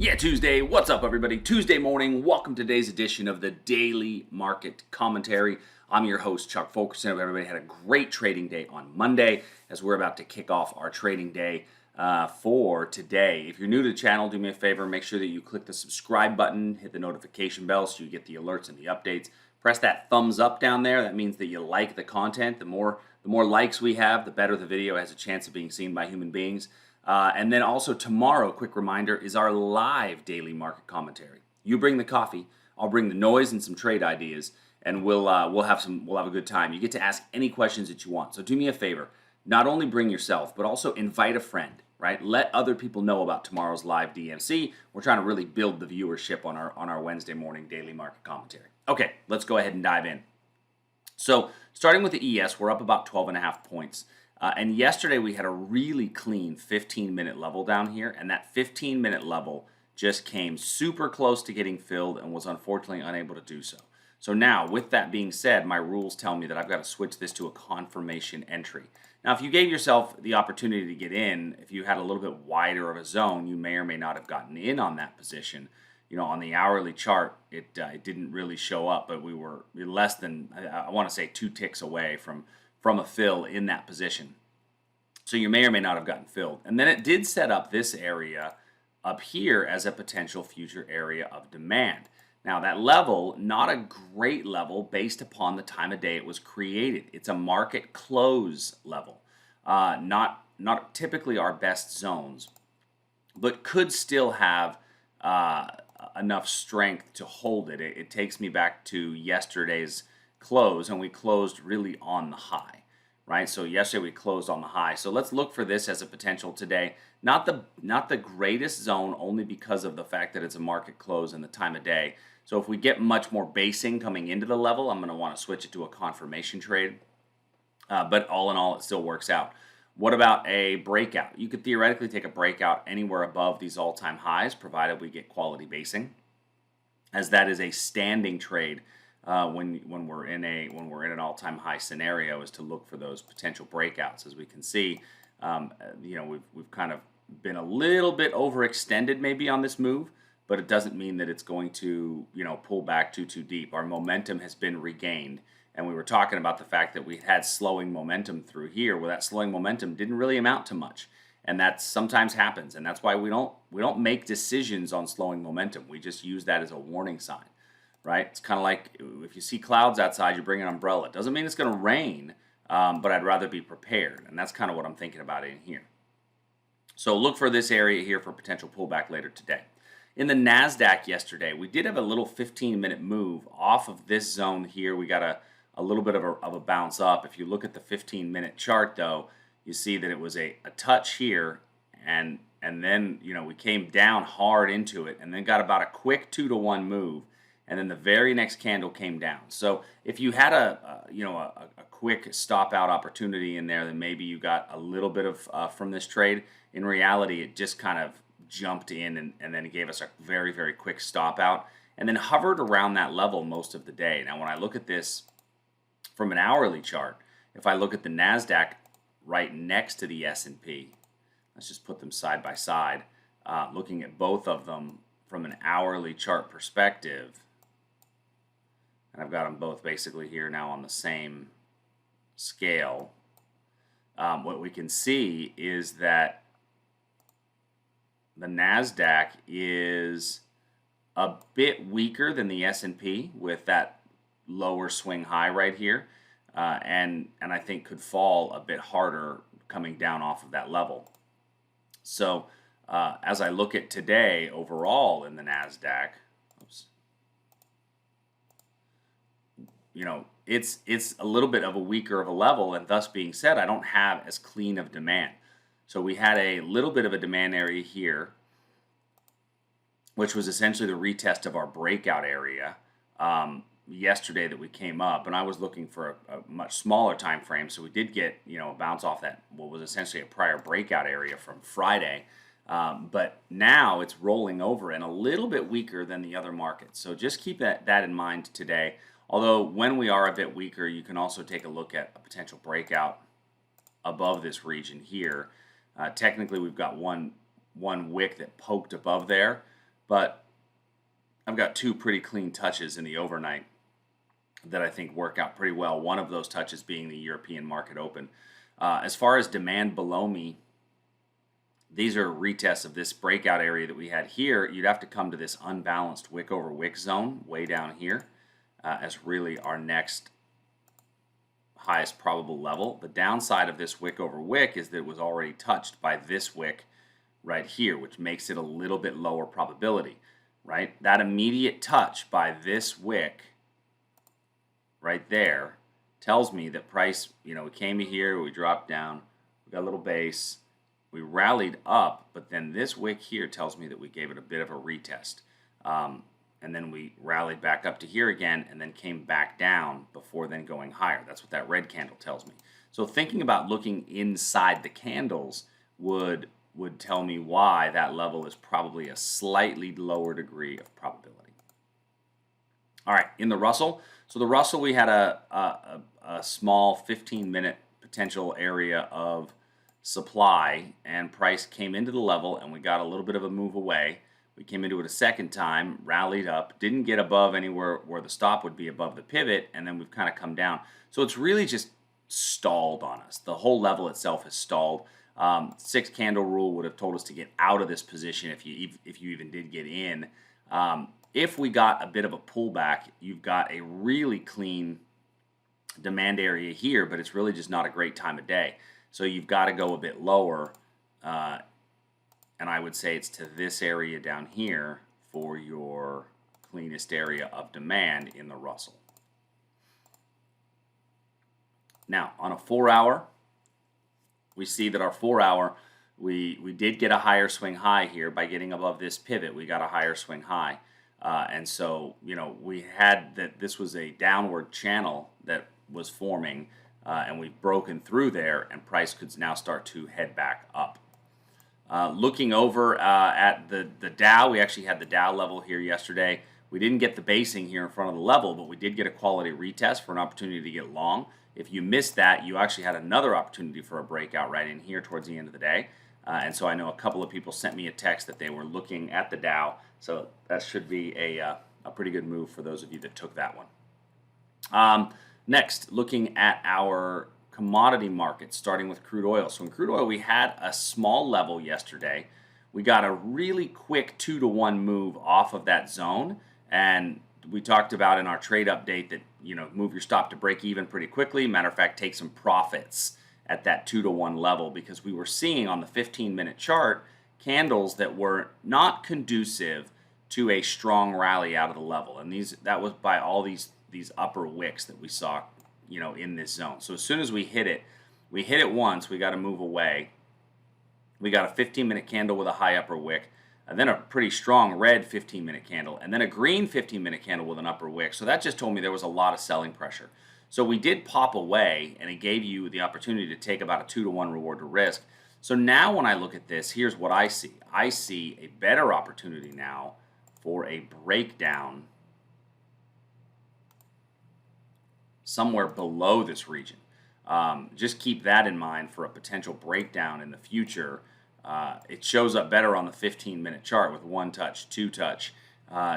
Yeah, Tuesday. What's up, everybody? Tuesday morning. Welcome to today's edition of the Daily Market Commentary. I'm your host, Chuck Fulkerson. Hope everybody had a great trading day on Monday as we're about to kick off our trading day for today. If you're new to the channel, do me a favor. Make sure that you click the subscribe button, hit the notification bell so you get the alerts and the updates. Press that thumbs up down there. That means that you like the content. The more likes we have, the better the video has a chance of being seen by human beings. And then also tomorrow, quick reminder, is our live daily market commentary. You bring the coffee, I'll bring the noise and some trade ideas, and we'll have a good time. You get to ask any questions that you want. So do me a favor, not only bring yourself, but also invite a friend, right? Let other people know about tomorrow's live DMC. We're trying to really build the viewership on our Wednesday morning daily market commentary. Okay, let's go ahead and dive in. So starting with the ES, we're up about 12.5 points. And yesterday we had a really clean 15-minute level down here, and that 15-minute level just came super close to getting filled and was unfortunately unable to do so. So now, with that being said, my rules tell me that I've got to switch this to a confirmation entry. Now, if you gave yourself the opportunity to get in, if you had a little bit wider of a zone, you may or may not have gotten in on that position. You know, on the hourly chart, it didn't really show up, but we were less than, I want to say, 2 ticks away from a fill in that position. So you may or may not have gotten filled. And then it did set up this area up here as a potential future area of demand. Now that level, not a great level based upon the time of day it was created. It's a market close level. Not typically our best zones, but could still have enough strength to hold it. It takes me back to yesterday's close, and we closed really on the high, right? So yesterday we closed on the high. So let's look for this as a potential today. Not the greatest zone, only because of the fact that it's a market close and the time of day. So if we get much more basing coming into the level, I'm going to want to switch it to a confirmation trade. But all in all, it still works out. What about a breakout? You could theoretically take a breakout anywhere above these all-time highs, provided we get quality basing, as that is a standing trade when we're in an all-time high scenario, is to look for those potential breakouts. As we can see, we've kind of been a little bit overextended maybe on this move, but it doesn't mean that it's going to pull back too deep. Our momentum has been regained. And we were talking about the fact that we had slowing momentum through here. Well, that slowing momentum didn't really amount to much, and that sometimes happens. And that's why we don't make decisions on slowing momentum. We just use that as a warning sign, right? It's kind of like if you see clouds outside, you bring an umbrella. It doesn't mean it's going to rain, but I'd rather be prepared, and that's kind of what I'm thinking about in here. So look for this area here for potential pullback later today. In the Nasdaq yesterday, we did have a little 15-minute move off of this zone here. We got a little bit of a bounce up. If you look at the 15-minute chart, though, you see that it was a touch here, and then we came down hard into it, and then got about a quick 2-to-1 move, and then the very next candle came down. So if you had a quick stop out opportunity in there, then maybe you got a little bit of from this trade. In reality, it just kind of jumped in and then it gave us a very, very quick stop out, and then hovered around that level most of the day. Now, when I look at this from an hourly chart, if I look at the Nasdaq right next to the S&P, let's just put them side by side, looking at both of them from an hourly chart perspective, and I've got them both basically here now on the same scale, what we can see is that the Nasdaq is a bit weaker than the S&P with that lower swing high right here, and I think could fall a bit harder coming down off of that level. So as I look at today overall in the Nasdaq, it's a little bit of a weaker of a level, and thus being said, I don't have as clean of demand. So we had a little bit of a demand area here, which was essentially the retest of our breakout area yesterday that we came up, and I was looking for a much smaller time frame, so we did get a bounce off that what was essentially a prior breakout area from Friday, but now it's rolling over and a little bit weaker than the other markets. So just keep that in mind today. Although when we are a bit weaker, you can also take a look at a potential breakout above this region here. Technically, we've got one wick that poked above there, but I've got two pretty clean touches in the overnight that I think work out pretty well. One of those touches being the European market open. As far as demand below me, these are retests of this breakout area that we had here. You'd have to come to this unbalanced wick over wick zone way down here as really our next highest probable level. The downside of this wick over wick is that it was already touched by this wick right here, which makes it a little bit lower probability, right? That immediate touch by this wick right there tells me that price, we came to here, we dropped down, we got a little base, we rallied up, but then this wick here tells me that we gave it a bit of a retest. And then we rallied back up to here again and then came back down before then going higher. That's what that red candle tells me. So thinking about looking inside the candles would tell me why that level is probably a slightly lower degree of probability. All right, in the Russell. So the Russell, we had a small 15-minute potential area of supply, and price came into the level, and we got a little bit of a move away. We came into it a second time, rallied up, didn't get above anywhere where the stop would be above the pivot, and then we've kind of come down. So it's really just stalled on us. The whole level itself has stalled. 6 candle rule would have told us to get out of this position if you even did get in. If we got a bit of a pullback, you've got a really clean demand area here, but it's really just not a great time of day. So you've got to go a bit lower, and I would say it's to this area down here for your cleanest area of demand in the Russell. Now, on a 4-hour, we see that our 4-hour, we did get a higher swing high here by getting above this pivot. We got a higher swing high. And so, we had that this was a downward channel that was forming, and we've broken through there, and price could now start to head back up. Looking over at the Dow, we actually had the Dow level here yesterday. We didn't get the basing here in front of the level, but we did get a quality retest for an opportunity to get long. If you missed that, you actually had another opportunity for a breakout right in here towards the end of the day. And so I know a couple of people sent me a text that they were looking at the Dow. So that should be a pretty good move for those of you that took that one. Next, looking at our commodity markets, starting with crude oil. So in crude oil, we had a small level yesterday. We got a really quick 2-to-1 move off of that zone. And we talked about in our trade update that, move your stop to break even pretty quickly. Matter of fact, take some profits at that 2-to-1 level, because we were seeing on the 15-minute chart candles that were not conducive to a strong rally out of the level. And that was by all these upper wicks that we saw, in this zone. So as soon as we hit it once, we got to move away. We got a 15-minute candle with a high upper wick, and then a pretty strong red 15-minute candle, and then a green 15-minute candle with an upper wick. So that just told me there was a lot of selling pressure. So we did pop away, and it gave you the opportunity to take about a 2-to-1 reward to risk. So now when I look at this, here's what I see. I see a better opportunity now for a breakdown somewhere below this region. Just keep that in mind for a potential breakdown in the future. It shows up better on the 15-minute chart with 1 touch, 2 touch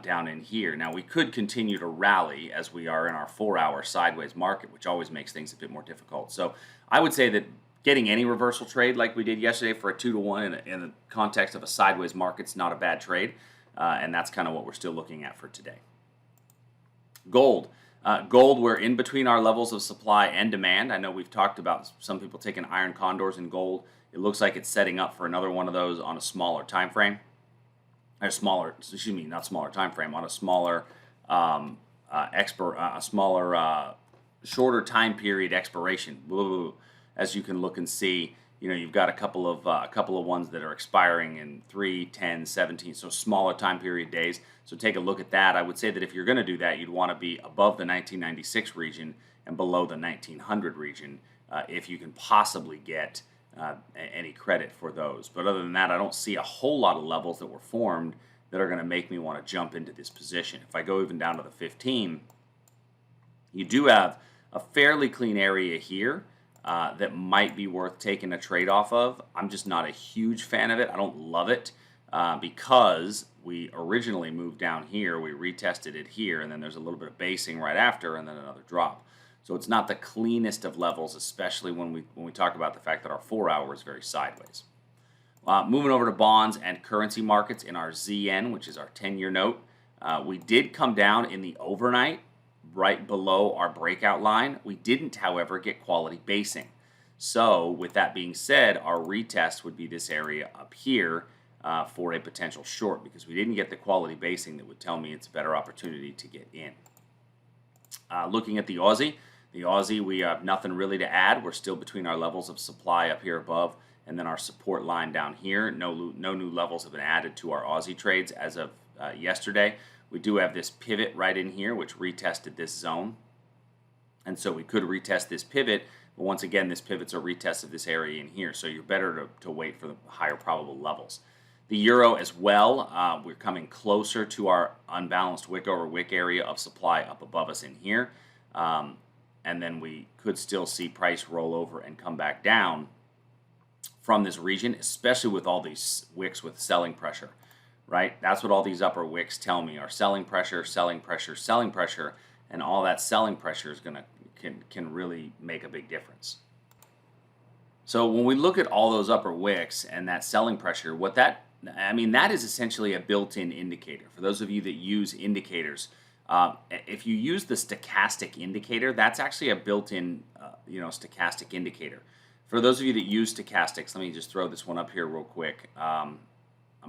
down in here. Now, we could continue to rally as we are in our 4-hour sideways market, which always makes things a bit more difficult. So I would say that getting any reversal trade like we did yesterday for a 2-to-1 in the context of a sideways market is not a bad trade, and that's kind of what we're still looking at for today. Gold. Gold, we're in between our levels of supply and demand. I know we've talked about some people taking iron condors in gold. It looks like it's setting up for another one of those on a smaller time frame. On a smaller shorter time period expiration. As you can look and see, you've got a couple of ones that are expiring in 3, 10, 17, so smaller time period days. So take a look at that. I would say that if you're going to do that, you'd want to be above the 1996 region and below the 1900 region if you can possibly get any credit for those. But other than that, I don't see a whole lot of levels that were formed that are going to make me want to jump into this position. If I go even down to the 15, you do have a fairly clean area here that might be worth taking a trade off of. I'm just not a huge fan of it. I don't love it. because we originally moved down here, we retested it here, and then there's a little bit of basing right after, and then another drop. So it's not the cleanest of levels, especially when we talk about the fact that our 4 hour is very sideways. Moving over to bonds and currency markets in our ZN, which is our 10-year note, we did come down in the overnight right below our breakout line. We didn't, however, get quality basing. So with that being said, our retest would be this area up here for a potential short, because we didn't get the quality basing that would tell me it's a better opportunity to get in. Looking at the Aussie, we have nothing really to add. We're still between our levels of supply up here above and then our support line down here. No new levels have been added to our Aussie trades as of yesterday. We do have this pivot right in here, which retested this zone. And so we could retest this pivot, but once again, this pivot's a retest of this area in here. So you're better to wait for the higher probable levels. The euro as well, we're coming closer to our unbalanced wick over wick area of supply up above us in here. And then we could still see price roll over and come back down from this region, especially with all these wicks with selling pressure, right? That's what all these upper wicks tell me are selling pressure, selling pressure, selling pressure, and all that selling pressure is can really make a big difference. So when we look at all those upper wicks and that selling pressure, that is essentially a built-in indicator. For those of you that use indicators, if you use the stochastic indicator, that's actually a built-in stochastic indicator. For those of you that use stochastics, let me just throw this one up here real quick. I'm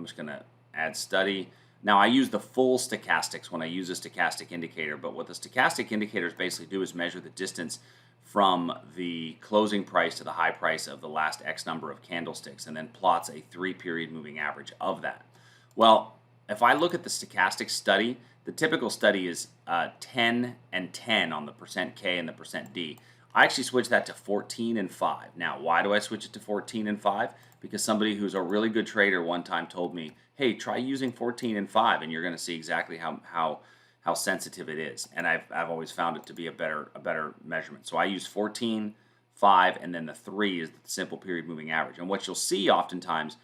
just going to add study. Now, I use the full stochastics when I use a stochastic indicator, but what the stochastic indicators basically do is measure the distance from the closing price to the high price of the last X number of candlesticks, and then plots a 3-period moving average of that. Well, if I look at the stochastic study, the typical study is 10 and 10 on the %K and the %D. I actually switched that to 14 and 5. Now, why do I switch it to 14 and 5? Because somebody who's a really good trader one time told me, hey, try using 14 and 5, and you're going to see exactly how sensitive it is. And I've always found it to be a better measurement. So I use 14, 5, and then the 3 is the simple period moving average. And what you'll see oftentimes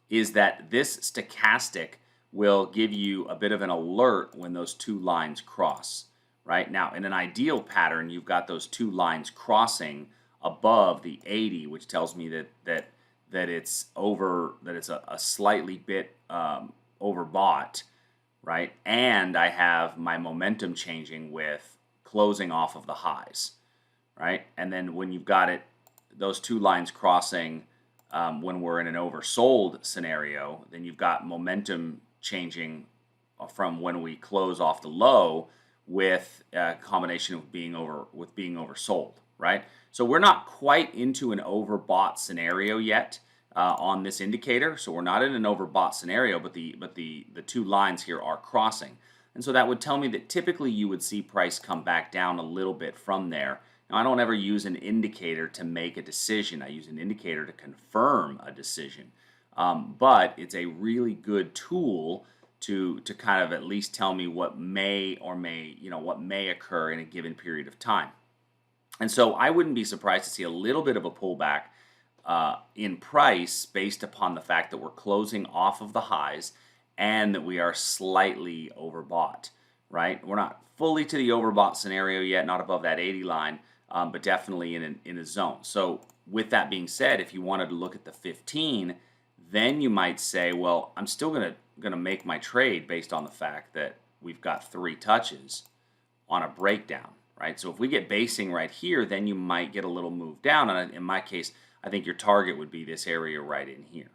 is that this stochastic will give you a bit of an alert when those two lines cross. Right now, in an ideal pattern, you've got those two lines crossing above the 80, which tells me that it's a slightly bit overbought, right? And I have my momentum changing with closing off of the highs, right? And then when you've got those two lines crossing when we're in an oversold scenario, then you've got momentum changing from when we close off the low with a combination of being oversold, right? So we're not quite into an overbought scenario yet on this indicator. So we're not in an overbought scenario, but the two lines here are crossing, and so that would tell me that typically you would see price come back down a little bit from there. Now, I don't ever use an indicator to make a decision. I use an indicator to confirm a decision, but it's a really good tool to kind of at least tell me what may occur in a given period of time. And so I wouldn't be surprised to see a little bit of a pullback in price based upon the fact that we're closing off of the highs and that we are slightly overbought, right? We're not fully to the overbought scenario yet, not above that 80 line, but definitely in a zone. So with that being said, if you wanted to look at the 15, then you might say, well, I'm still going to make my trade based on the fact that we've got 3 touches on a breakdown, right? So if we get basing right here, then you might get a little move down. And in my case, I think your target would be this area right in here.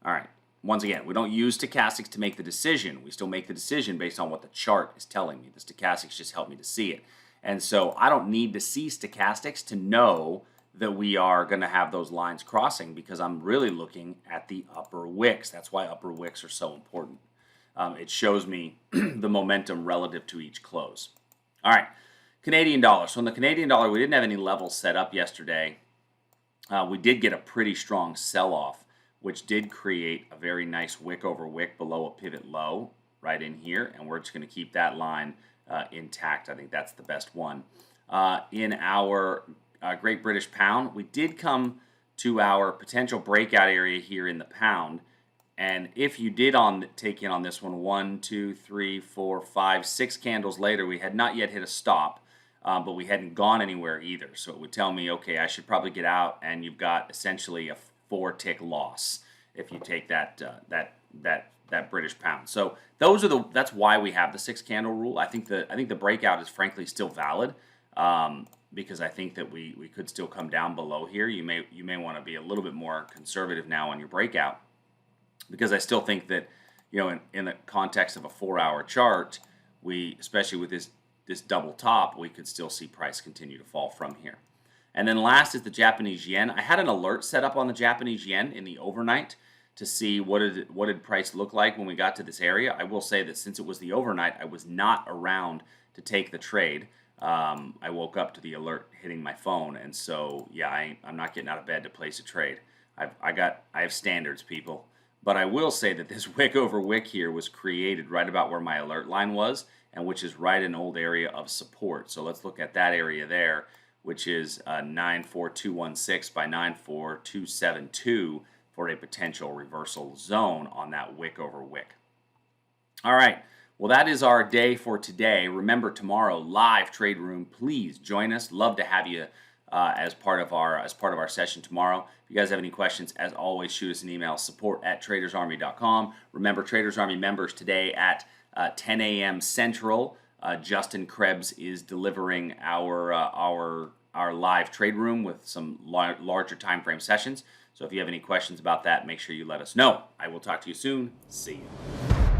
All right. Once again, we don't use stochastics to make the decision. We still make the decision based on what the chart is telling me. The stochastics just help me to see it. And so I don't need to see stochastics to know that we are going to have those lines crossing, because I'm really looking at the upper wicks. That's why upper wicks are so important. It shows me the momentum relative to each close. All right, Canadian dollar. So in the Canadian dollar, we didn't have any levels set up yesterday. We did get a pretty strong sell-off, which did create a very nice wick over wick below a pivot low right in here, and we're just going to keep that line intact. I think that's the best one. In our Great British Pound, we did come 2-hour potential breakout area here in the pound. And if you did take in on this one, 1, 2, 3, 4, 5, 6 candles later, we had not yet hit a stop, but we hadn't gone anywhere either. So it would tell me, okay, I should probably get out, and you've got essentially a 4-tick loss if you take that British pound. So that's why we have the 6-candle rule. I think the breakout is frankly still valid, because I think that we could still come down below here. You may want to be a little bit more conservative now on your breakout, because I still think that, in the context of a 4-hour chart, especially with this double top, we could still see price continue to fall from here. And then last is the Japanese yen. I had an alert set up on the Japanese yen in the overnight to see what did price look like when we got to this area. I will say that since it was the overnight, I was not around to take the trade. I woke up to the alert hitting my phone, and so yeah, I'm not getting out of bed to place a trade. I have standards, people. But I will say that this wick over wick here was created right about where my alert line was, and which is right an old area of support. So let's look at that area there, which is 94216 by 94272 for a potential reversal zone on that wick over wick. All right. Well, that is our day for today. Remember, tomorrow, live trade room. Please join us. Love to have you as part of our session tomorrow. If you guys have any questions, as always, shoot us an email, support@tradersarmy.com. Remember, Traders Army members today at 10 a.m. Central. Justin Krebs is delivering our live trade room with some larger time frame sessions. So if you have any questions about that, make sure you let us know. I will talk to you soon. See you.